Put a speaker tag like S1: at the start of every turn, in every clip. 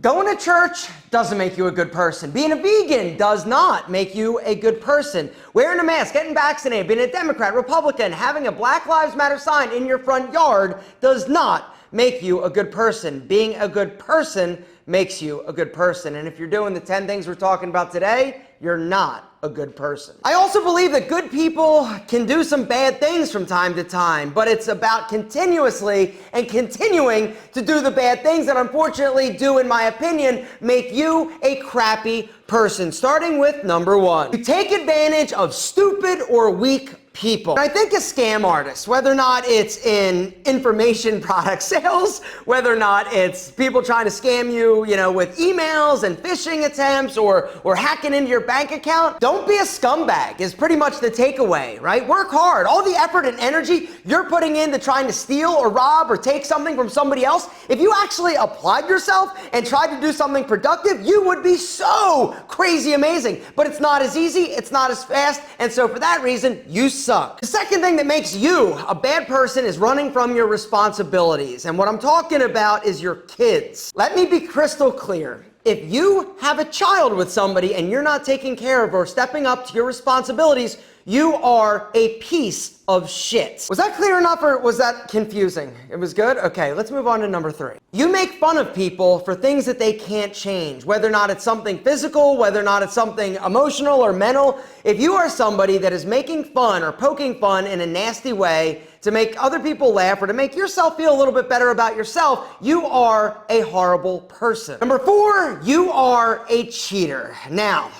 S1: Going to church doesn't make you a good person. Being a vegan does not make you a good person. Wearing a mask, getting vaccinated, being a Democrat, Republican, having a Black Lives Matter sign in your front yard does not make you a good person. Being a good person makes you a good person. And if you're doing the 10 things we're talking about today, you're not a good person. I also believe that good people can do some bad things from time to time, but it's about continuously and continuing to do the bad things that unfortunately do, in my opinion, make you a crappy person. Starting with number one. You take advantage of stupid or weak people. And I think a scam artist, whether or not it's in information product sales, whether or not it's people trying to scam you, with emails and phishing attempts or hacking into your bank account, don't be a scumbag is pretty much the takeaway, right? Work hard. All the effort and energy you're putting into trying to steal or rob or take something from somebody else, if you actually applied yourself and tried to do something productive, you would be so crazy amazing. But it's not as easy, it's not as fast, and so for that reason, you suck. The second thing that makes you a bad person is running from your responsibilities. And what I'm talking about is your kids. Let me be crystal clear. If you have a child with somebody and you're not taking care of or stepping up to your responsibilities, you are a piece of shit. Was that clear enough or was that confusing? It was good? Okay, let's move on to number 3. You make fun of people for things that they can't change, whether or not it's something physical, whether or not it's something emotional or mental. If you are somebody that is making fun or poking fun in a nasty way to make other people laugh or to make yourself feel a little bit better about yourself, you are a horrible person. Number 4, you are a cheater. Now,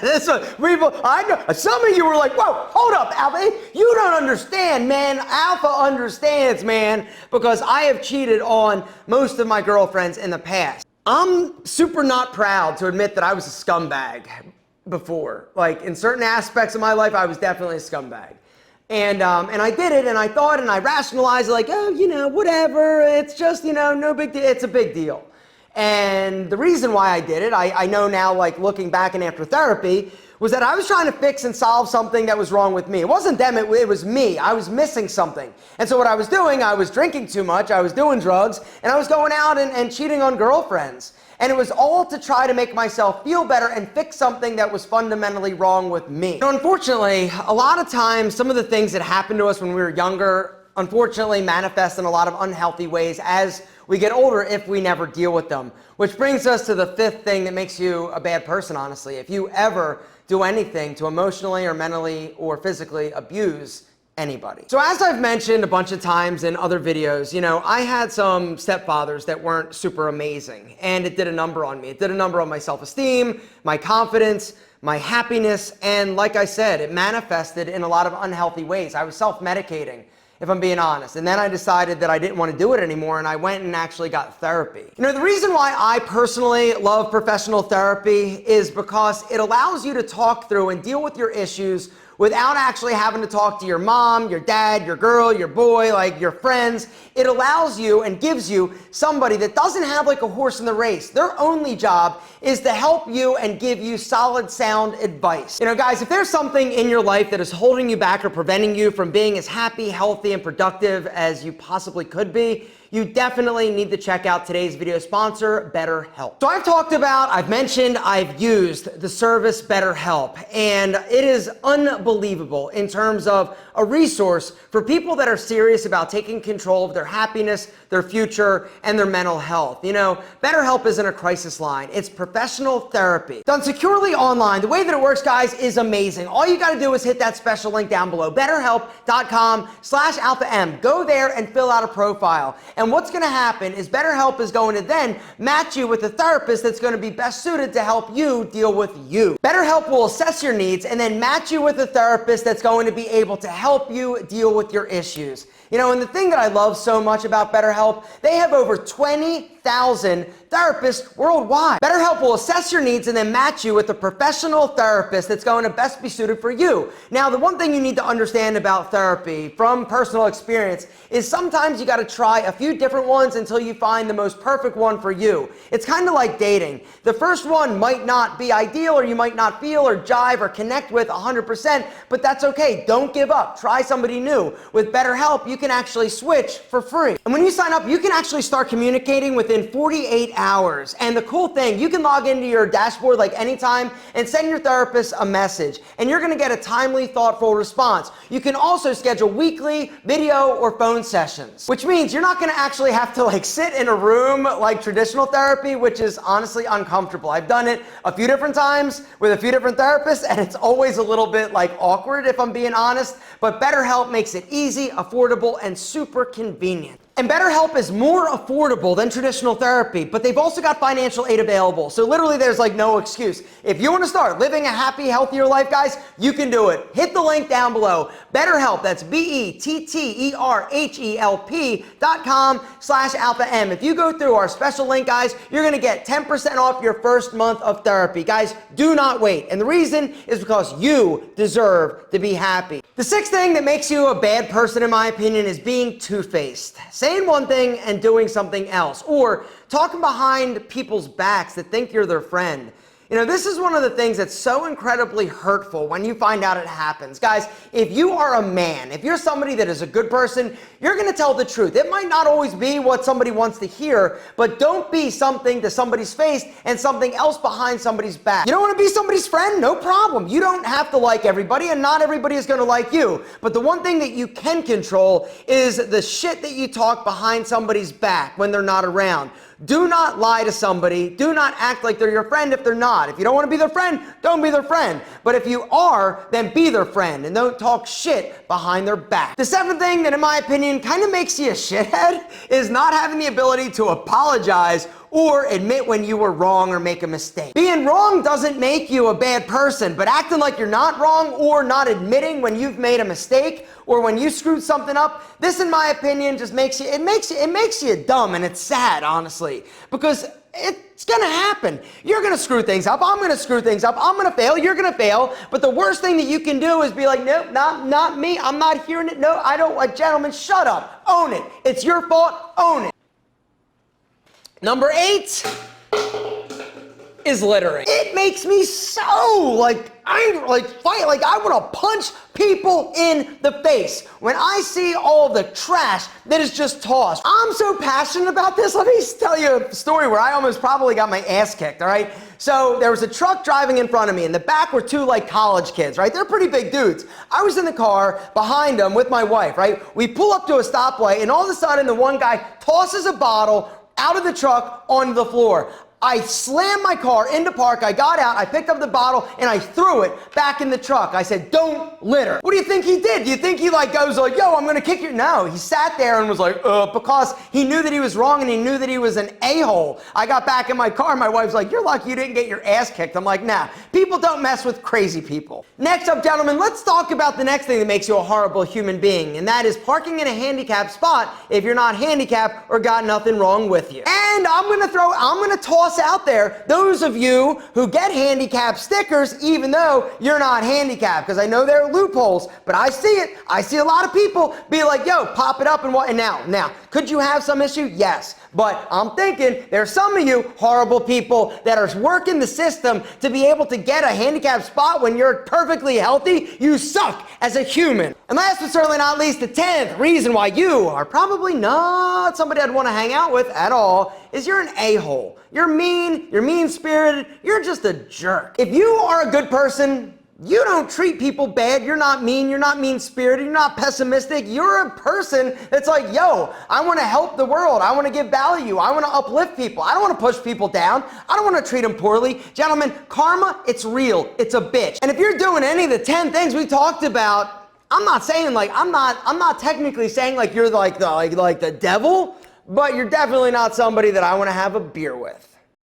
S1: this one, I know some of you were like, whoa, hold up, Alpha. You don't understand, man. Alpha understands, man, because I have cheated on most of my girlfriends in the past. I'm super not proud to admit that I was a scumbag before. Like, in certain aspects of my life, I was definitely a scumbag. And I did it, and I thought, and I rationalized it like, oh, whatever, it's just, no big deal, it's a big deal. And the reason why I did it, I know now, like looking back and after therapy, was that I was trying to fix and solve something that was wrong with me. It wasn't them, it was me. I was missing something. And so what I was doing, I was drinking too much, I was doing drugs, and I was going out and cheating on girlfriends. And it was all to try to make myself feel better and fix something that was fundamentally wrong with me. Unfortunately, a lot of times, some of the things that happened to us when we were younger, unfortunately manifest in a lot of unhealthy ways as we get older if we never deal with them. Which brings us to the 5th thing that makes you a bad person, honestly. If you ever do anything to emotionally or mentally or physically abuse anybody. So as I've mentioned a bunch of times in other videos, I had some stepfathers that weren't super amazing, and it did a number on me. It did a number on my self-esteem, my confidence, my happiness, and like I said, it manifested in a lot of unhealthy ways. I was self-medicating, if I'm being honest. And then I decided that I didn't want to do it anymore, and I went and actually got therapy. The reason why I personally love professional therapy is because it allows you to talk through and deal with your issues without actually having to talk to your mom, your dad, your girl, your boy, like your friends. It allows you and gives you somebody that doesn't have like a horse in the race. Their only job is to help you and give you solid, sound advice. Guys, if there's something in your life that is holding you back or preventing you from being as happy, healthy, and productive as you possibly could be, you definitely need to check out today's video sponsor, BetterHelp. So I've mentioned, I've used the service BetterHelp, and it is unbelievable in terms of a resource for people that are serious about taking control of their happiness, their future, and their mental health. BetterHelp isn't a crisis line. It's professional therapy done securely online. The way that it works, guys, is amazing. All you got to do is hit that special link down below, betterhelp.com/alpha-m. Go there and fill out a profile. And what's going to happen is BetterHelp is going to then match you with a therapist that's going to be best suited to help you deal with you. BetterHelp will assess your needs and then match you with a therapist that's going to be able to help you deal with your issues. And the thing that I love so much about BetterHelp, they have over 20,000 therapists worldwide. BetterHelp will assess your needs and then match you with a professional therapist that's going to best be suited for you. Now, the one thing you need to understand about therapy from personal experience is sometimes you got to try a few different ones until you find the most perfect one for you. It's kind of like dating. The first one might not be ideal, or you might not feel or jive or connect with 100%, but that's okay. Don't give up. Try somebody new. With BetterHelp, you can actually switch for free. And when you sign up, you can actually start communicating within within 48 hours. And the cool thing, you can log into your dashboard like anytime and send your therapist a message, and you're gonna get a timely, thoughtful response. You can also schedule weekly video or phone sessions, which means you're not gonna actually have to like sit in a room like traditional therapy, which is honestly uncomfortable. I've done it a few different times with a few different therapists, and it's always a little bit like awkward if I'm being honest, but BetterHelp makes it easy, affordable, and super convenient. And BetterHelp is more affordable than traditional therapy, but they've also got financial aid available. So literally there's like no excuse. If you want to start living a happy, healthier life, guys, you can do it. Hit the link down below. BetterHelp, that's BetterHelp.com/alpha-M. If you go through our special link, guys, you're going to get 10% off your first month of therapy. Guys, do not wait. And the reason is because you deserve to be happy. The sixth thing that makes you a bad person, in my opinion, is being two-faced. Saying one thing and doing something else, or talking behind people's backs that think you're their friend. You know, this is one of the things that's so incredibly hurtful when you find out it happens. Guys, if you are a man, if you're somebody that is a good person, you're going to tell the truth. It might not always be what somebody wants to hear, but don't be something to somebody's face and something else behind somebody's back. You don't want to be somebody's friend? No problem. You don't have to like everybody, and not everybody is going to like you. But the one thing that you can control is the shit that you talk behind somebody's back when they're not around. Do not lie to somebody. Do not act like they're your friend if they're not. If you don't want to be their friend, don't be their friend. But if you are, then be their friend and don't talk shit behind their back. The seventh thing that, in my opinion, kind of makes you a shithead is not having the ability to apologize or admit when you were wrong or make a mistake. Being wrong doesn't make you a bad person, but acting like you're not wrong or not admitting when you've made a mistake or when you screwed something up, this, in my opinion, just makes you dumb, and it's sad, honestly, because it's gonna happen. You're gonna screw things up. I'm gonna screw things up. I'm gonna fail. You're gonna fail. But the worst thing that you can do is be like, nope, not me. I'm not hearing it. No, I don't. Gentlemen, shut up. Own it. It's your fault. Own it. Number 8 is littering. It makes me so angry, I want to punch people in the face when I see all the trash that is just tossed. I'm so passionate about this. Let me tell you a story where I almost probably got my ass kicked, all right? So there was a truck driving in front of me. In the back were two college kids, right? They're pretty big dudes. I was in the car behind them with my wife, right? We pull up to a stoplight, and all of a sudden the one guy tosses a bottle out of the truck onto the floor. I slammed my car into park. I got out, I picked up the bottle, and I threw it back in the truck. I said, don't litter. What do you think he did? Do you think he goes yo, I'm gonna kick you? No, he sat there and was because he knew that he was wrong and he knew that he was an a-hole. I got back in my car, my wife's like, you're lucky you didn't get your ass kicked. I'm like, nah, people don't mess with crazy people. Next up, gentlemen, let's talk about the next thing that makes you a horrible human being, and that is parking in a handicapped spot if you're not handicapped or got nothing wrong with you. And I'm gonna toss out there those of you who get handicap stickers even though you're not handicapped, because I know there are loopholes, but I see it. I see a lot of people be like, yo, pop it up and what? And now, could you have some issue? Yes. But I'm thinking there's some of you horrible people that are working the system to be able to get a handicapped spot when you're perfectly healthy. You suck as a human. And last but certainly not least, the 10th reason why you are probably not somebody I'd want to hang out with at all is you're an a-hole. You're mean, you're mean-spirited, you're just a jerk. If you are a good person, you don't treat people bad. You're not mean. You're not mean-spirited. You're not pessimistic. You're a person that's like, yo, I want to help the world. I want to give value. I want to uplift people. I don't want to push people down. I don't want to treat them poorly. Gentlemen, karma, it's real. It's a bitch. And if you're doing any of the 10 things we talked about, I'm not saying I'm not technically saying you're like the devil, but you're definitely not somebody that I want to have a beer with.